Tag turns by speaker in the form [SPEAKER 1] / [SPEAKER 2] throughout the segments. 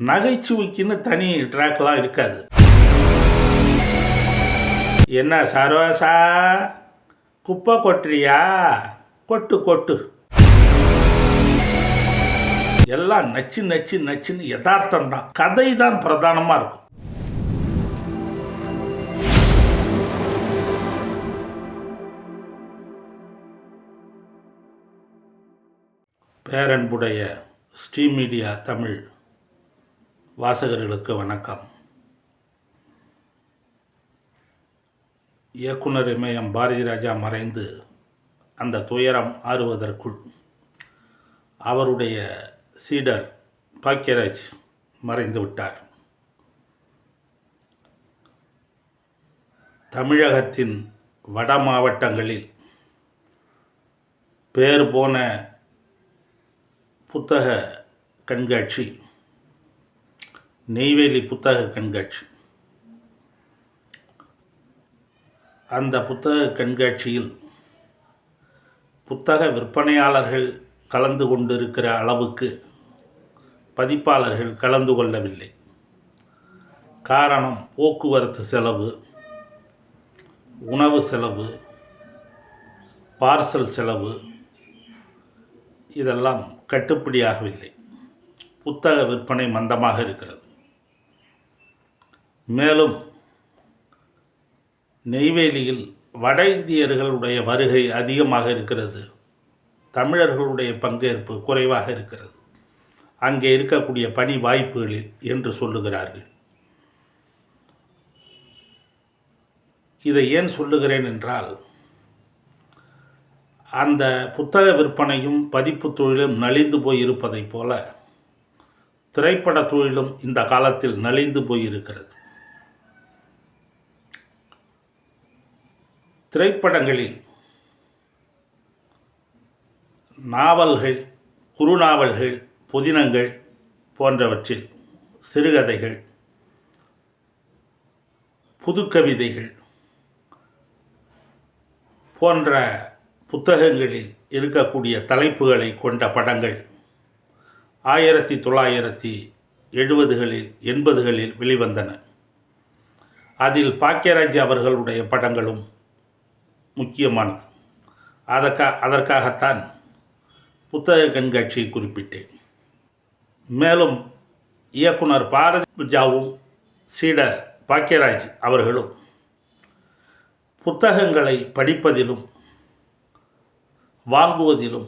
[SPEAKER 1] நகைச்சுவைக்குன்னு தனி ட்ராக்லாம் இருக்காது. என்ன சரோசா, குப்பை கொட்டுறியா? கொட்டு கொட்டு. எல்லாம் நச்சு நச்சு நச்சுன்னு யதார்த்தம் தான். கதை தான் பிரதானமாக இருக்கும். பேரன்புடைய ஸ்ரீ மீடியா தமிழ் வாசகர்களுக்கு வணக்கம். இயக்குனர் இமயம் பாரதி ராஜா மறைந்து அந்த துயரம் ஆறுவதற்குள் அவருடைய சீடர் பாக்கியராஜ் மறைந்து விட்டார். தமிழகத்தின் வட மாவட்டங்களில் பேர் போன புத்தக கண்காட்சி நெய்வேலி புத்தக கண்காட்சி. அந்த புத்தக கண்காட்சியில் புத்தக விற்பனையாளர்கள் கலந்து கொண்டிருக்கிற அளவுக்கு பதிப்பாளர்கள் கலந்து கொள்ளவில்லை. காரணம், போக்குவரத்து செலவு, உணவு செலவு, பார்சல் செலவு இதெல்லாம் கட்டுப்படியாகவில்லை. புத்தக விற்பனை மந்தமாக இருக்கிறது. மேலும் நெய்வேலியில் வட இந்தியர்களுடைய வருகை அதிகமாக இருக்கிறது. தமிழர்களுடைய பங்கேற்பு குறைவாக இருக்கிறது. அங்கே இருக்கக்கூடிய பணி வாய்ப்புகளில் என்று சொல்லுகிறார்கள். இதை ஏன் சொல்லுகிறேன் என்றால், அந்த புத்தக விற்பனையும் பதிப்பு தொழிலும் நலிந்து போய் இருப்பதைப் போல திரைப்பட தொழிலும் இந்த காலத்தில் நலிந்து போயிருக்கிறது. திரைப்படங்களில் நாவல்கள், குறுநாவல்கள், புதினங்கள் போன்றவற்றில் சிறுகதைகள், புதுக்கவிதைகள் போன்ற புத்தகங்களில் இருக்கக்கூடிய தலைப்புகளை கொண்ட படங்கள் 1970களில் 80களில் வெளிவந்தன. அதில் பாக்கியராஜ் அவர்களுடைய படங்களும் முக்கியமானது. அதற்காகத்தான் புத்தக கண்காட்சியை குறிப்பிட்டேன். மேலும் இயக்குனர் பாரதி ராஜாவும் சீடர் பாக்கியராஜ் அவர்களும் புத்தகங்களை படிப்பதிலும் வாங்குவதிலும்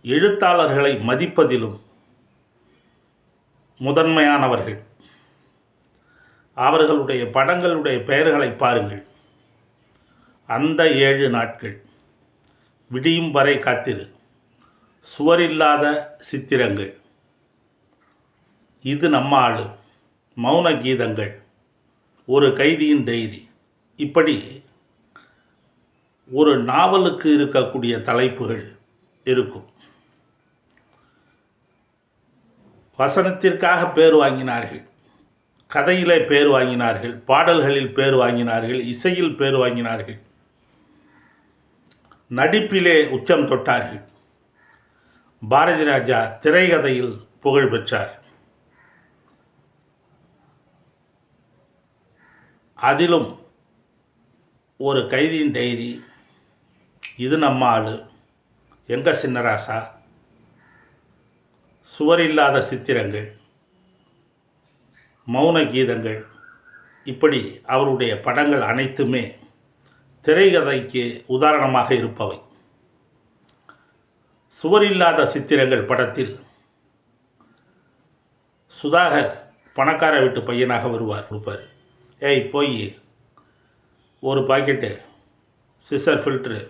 [SPEAKER 1] எழுத்தாளர்களை மதிப்பதிலும் முதன்மையானவர்கள். அவர்களுடைய படங்களுடைய பெயர்களை பாருங்கள். அந்த 7 நாட்கள், விடியும் வரை காத்திரு, சுவரில்லாத சித்திரங்கள், இது நம்ம ஆளு, மௌன கீதங்கள், ஒரு கைதியின் டைரி, இப்படி ஒரு நாவலுக்கு இருக்கக்கூடிய தலைப்புகள் இருக்கும். வசனத்திற்காக பேர் வாங்கினார்கள், கதையிலே பேர் வாங்கினார்கள், பாடல்களில் பேர் வாங்கினார்கள், இசையில் பேர் வாங்கினார்கள், நடிப்பிலே உச்சம் தொட்டார்கள். பாரதி ராஜா திரைக்கதையில் புகழ் பெற்றார். அதிலும் ஒரு கைதியின் டைரி, இது நம்ம ஆளு, எங்க சின்னராசா, சுவரில்லாத சித்திரங்கள், மௌன கீதங்கள், இப்படி அவருடைய படங்கள் அனைத்துமே திரைக்கதைக்கு உதாரணமாக இருப்பவை. சுவரில்லாத சித்திரங்கள் படத்தில் சுதாகர் பணக்கார வீட்டு பையனாக இருப்பார். ஏய் போய் ஒரு பாக்கெட்டு சிசர் ஃபில்ட்ரு,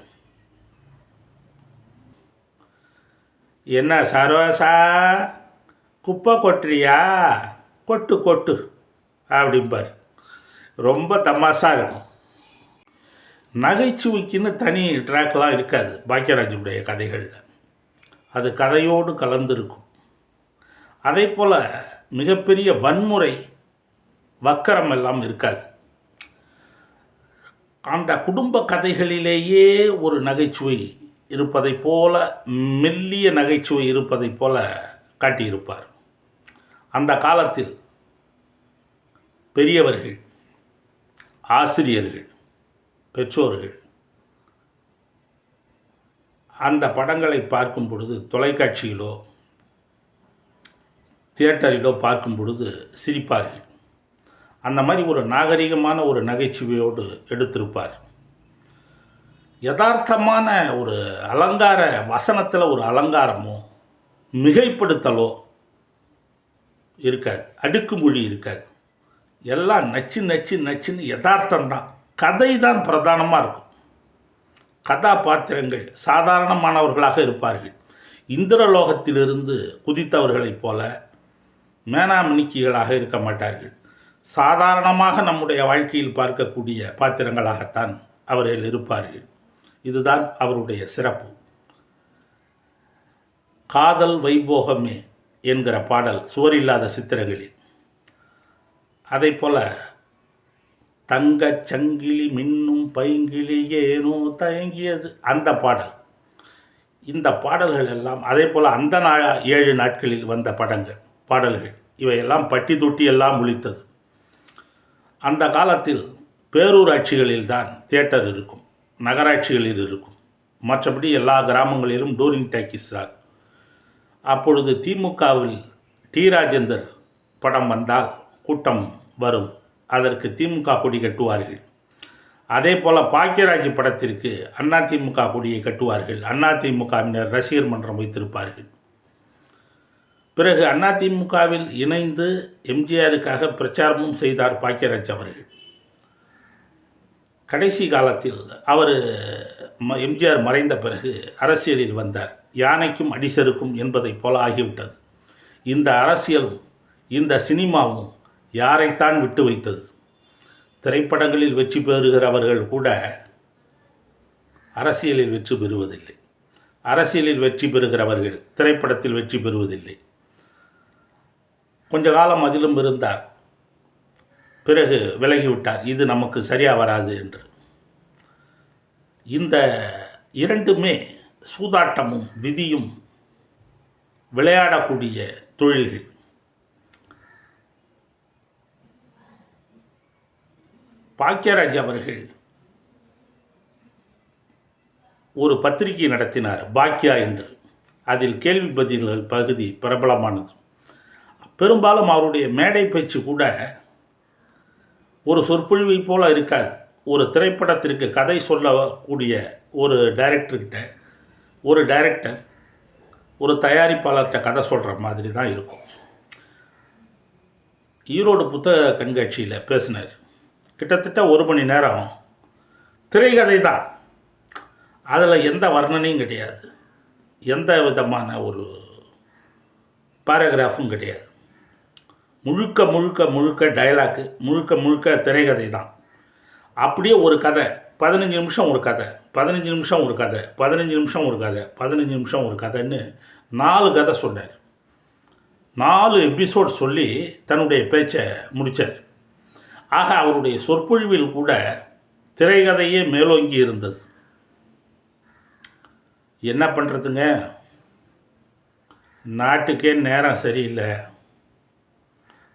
[SPEAKER 1] என்ன சரோசா, குப்பை கொட்டுறியா? கொட்டு கொட்டு அப்படிம்பார். ரொம்ப தமாஷாக இருக்கும். நகைச்சுவைக்குன்னு தனி ட்ராக்லாம் இருக்காது பாக்கியராஜுடைய கதைகளில். அது கதையோடு கலந்துருக்கும். அதே போல் மிகப்பெரிய வன்முறை, வக்கரம் எல்லாம் இருக்காது. அந்த குடும்ப கதைகளிலேயே ஒரு நகைச்சுவை இருப்பதைப் போல, மெல்லிய நகைச்சுவை இருப்பதைப் போல காட்டியிருப்பார். அந்த காலத்தில் பெரியவர்கள், ஆசிரியர்கள், பெற்றோர்கள் அந்த படங்களை பார்க்கும் பொழுது, தொலைக்காட்சியிலோ தியேட்டரிலோ பார்க்கும் பொழுது சிரிப்பார்கள். அந்த மாதிரி ஒரு நாகரிகமான ஒரு நகைச்சுவையோடு எடுத்திருப்பார். யதார்த்தமான ஒரு அலங்கார வசனத்தில் ஒரு அலங்காரமோ மிகைப்படுத்தலோ இருக்காது, அடுக்குமொழி இருக்காது. எல்லாம் நச்சு நச்சு நச்சுன்னு யதார்த்தம்தான். கதை தான் பிரதானமாக இருக்கும். கதாபாத்திரங்கள் சாதாரணமானவர்களாக இருப்பார்கள். இந்திரலோகத்திலிருந்து குதித்தவர்களைப் போல மேனாமணிக்கிகளாக இருக்க மாட்டார்கள். சாதாரணமாக நம்முடைய வாழ்க்கையில் பார்க்கக்கூடிய பாத்திரங்களாகத்தான் அவர்கள் இருப்பார்கள். இதுதான் அவருடைய சிறப்பு. காதல் வைபோகமே என்கிற பாடல் சுவரில்லாத சித்திரங்களில், அதை போல தங்கச் சங்கிலி மின்னும் பைங்கிலி ஏனோ தயங்கியது அந்த பாடல், இந்த பாடல்கள் எல்லாம் அதே போல் அந்த 7 நாட்களில் வந்த பாடல்கள் இவையெல்லாம் பட்டி தொட்டி எல்லாம் ஒலித்தது. அந்த காலத்தில் பேரூராட்சிகளில் தான் தியேட்டர் இருக்கும், நகராட்சிகளில் இருக்கும். மற்றபடி எல்லா கிராமங்களிலும் டூரிங் டாக்கீஸ் தான். அப்பொழுது திமுகவில் டி ராஜேந்தர் படம் வந்தால் கூட்டம் வரும், அதற்கு திமுக கொடி கட்டுவார்கள். அதே போல் பாக்கியராஜ் படத்திற்கு அதிமுக கொடியை கட்டுவார்கள். அதிமுகவினர் ரசிகர் மன்றம் வைத்திருப்பார்கள். பிறகு அதிமுகவில் இணைந்து எம்ஜிஆருக்காக பிரச்சாரமும் செய்தார் பாக்கியராஜ் அவர்கள். கடைசி காலத்தில் அவர் எம்ஜிஆர் மறைந்த பிறகு அரசியலில் வந்தார். யானைக்கும் அடிசருக்கும் என்பதை போல ஆகிவிட்டது. இந்த அரசியலும் இந்த சினிமாவும் யாரைத்தான் விட்டு வைத்தது? திரைப்படங்களில் வெற்றி பெறுகிறவர்கள் கூட அரசியலில் வெற்றி பெறுவதில்லை. அரசியலில் வெற்றி பெறுகிறவர்கள் திரைப்படத்தில் வெற்றி பெறுவதில்லை. கொஞ்ச காலம் அதிலும் இருந்தார், பிறகு விலகிவிட்டார். இது நமக்கு சரியாக வராது என்று. இந்த இரண்டுமே சூதாட்டமும் விதியும் விளையாடக்கூடிய தொழில்கள். பாக்கியராஜ் அவர்கள் ஒரு பத்திரிகை நடத்தினார், பாக்கியா என்று. அதில் கேள்வி பதில்கள் பகுதி பிரபலமானது. பெரும்பாலும் அவருடைய மேடை பேச்சு கூட ஒரு சொற்பொழிவை போல இருக்காது. ஒரு திரைப்படத்திற்கு கதை சொல்லக்கூடிய ஒரு டைரக்டர் ஒரு தயாரிப்பாளர்கிட்ட கதை சொல்கிற மாதிரி தான் இருக்கும். ஈரோடு புத்தக கண்காட்சியில் பேசினார். கிட்டத்தட்ட 1 மணி நேரம் திரைக்கதை தான். அதில் எந்த வர்ணனையும் கிடையாது, எந்த விதமான ஒரு பேராகிராஃபும் கிடையாது. முழுக்க முழுக்க முழுக்க டயலாக்கு, முழுக்க முழுக்க திரைக்கதை தான். அப்படியே ஒரு கதை 15 நிமிஷம் ஒரு கதை, 15 நிமிஷம் ஒரு கதை, 15 நிமிஷம் ஒரு கதை, 15 நிமிஷம் ஒரு கதைன்னு 4 கதை சொன்னார். 4 எபிசோட் சொல்லி தன்னுடைய பேச்சை முடித்தார். ஆக அவருடைய சொற்பொழிவில் கூட திரைக்கதையே மேலோங்கி இருந்தது. என்ன பண்ணுறதுங்க, நாட்டுக்கே நேரம் சரியில்லை.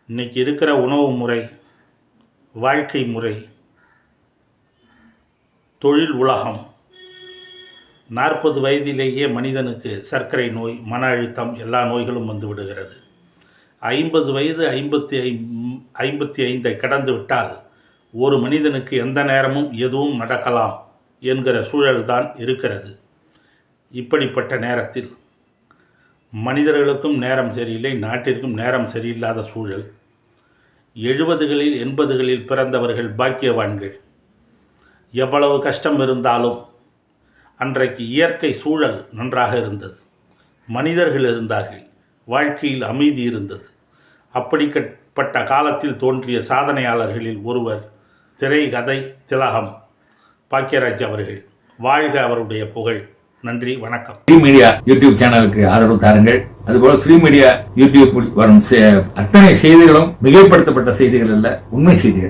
[SPEAKER 1] இன்றைக்கி இருக்கிற உணவு முறை, வாழ்க்கை முறை, தொழில் உலகம், 40 வயதிலேயே மனிதனுக்கு சர்க்கரை நோய், மன அழுத்தம், எல்லா நோய்களும் வந்து விடுகிறது. 50 வயது 55 கடந்து விட்டால் ஒரு மனிதனுக்கு எந்த நேரமும் எதுவும் நடக்கலாம் என்கிற சூழல்தான் இருக்கிறது. இப்படிப்பட்ட நேரத்தில் மனிதர்களுக்கும் நேரம் சரியில்லை, நாட்டிற்கும் நேரம் சரியில்லாத சூழல். 70களில் 80களில் பிறந்தவர்கள் பாக்கியவான்கள். எவ்வளவு கஷ்டம் இருந்தாலும் அன்றைக்கு இயற்கை சூழல் நன்றாக இருந்தது, மனிதர்கள் இருந்தார்கள், வாழ்க்கையில் அமைதி இருந்தது. அப்படிப்பட்ட காலத்தில் தோன்றிய சாதனையாளர்களில் ஒருவர் திரைக்கதை திலகம் பாக்கியராஜ் அவர்கள். வாழ்க அவருடைய புகழ். நன்றி, வணக்கம்.
[SPEAKER 2] ஸ்ரீ மீடியா யூடியூப் சேனலுக்கு ஆதரவு தாருங்கள். அதுபோல ஸ்ரீ மீடியா யூடியூப் வரும் அத்தனை செய்திகளும் மிகைப்படுத்தப்பட்ட செய்திகள் அல்ல, உண்மை செய்திகள்.